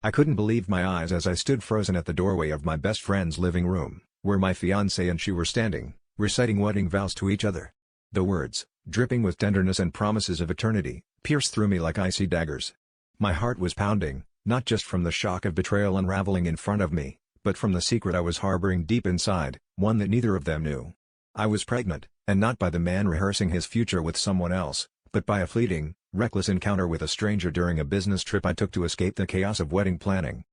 I couldn't believe my eyes as I stood frozen at the doorway of my best friend's living room, where my fiancé and she were standing, reciting wedding vows to each other. The words, dripping with tenderness and promises of eternity, pierced through me like icy daggers. My heart was pounding, not just from the shock of betrayal unraveling in front of me, but from the secret I was harboring deep inside, one that neither of them knew. I was pregnant, and not by the man rehearsing his future with someone else, but by a fleeting, reckless encounter with a stranger during a business trip I took to escape the chaos of wedding planning.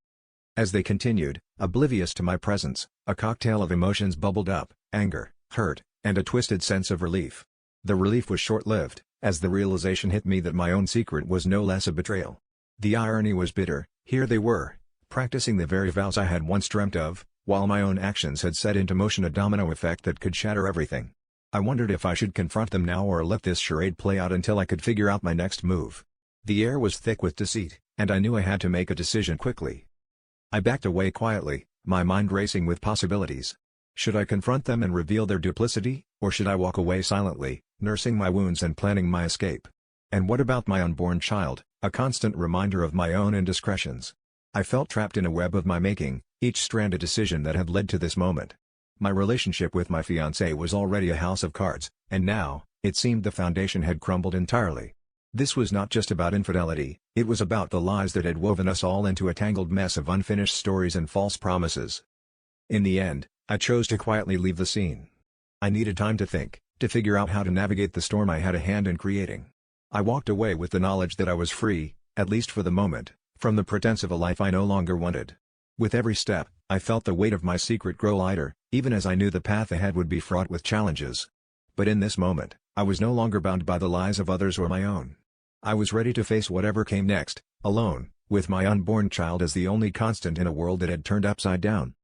As they continued, oblivious to my presence, a cocktail of emotions bubbled up: anger, hurt, and a twisted sense of relief. The relief was short-lived, as the realization hit me that my own secret was no less a betrayal. The irony was bitter. Here they were, practicing the very vows I had once dreamt of, while my own actions had set into motion a domino effect that could shatter everything. I wondered if I should confront them now or let this charade play out until I could figure out my next move. The air was thick with deceit, and I knew I had to make a decision quickly. I backed away quietly, my mind racing with possibilities. Should I confront them and reveal their duplicity, or should I walk away silently, nursing my wounds and planning my escape? And what about my unborn child, a constant reminder of my own indiscretions? I felt trapped in a web of my making, each strand a decision that had led to this moment. My relationship with my fiancé was already a house of cards, and now, it seemed the foundation had crumbled entirely. This was not just about infidelity, it was about the lies that had woven us all into a tangled mess of unfinished stories and false promises. In the end, I chose to quietly leave the scene. I needed time to think, to figure out how to navigate the storm I had a hand in creating. I walked away with the knowledge that I was free, at least for the moment, from the pretense of a life I no longer wanted. With every step, I felt the weight of my secret grow lighter, even as I knew the path ahead would be fraught with challenges. But in this moment, I was no longer bound by the lies of others or my own. I was ready to face whatever came next, alone, with my unborn child as the only constant in a world that had turned upside down.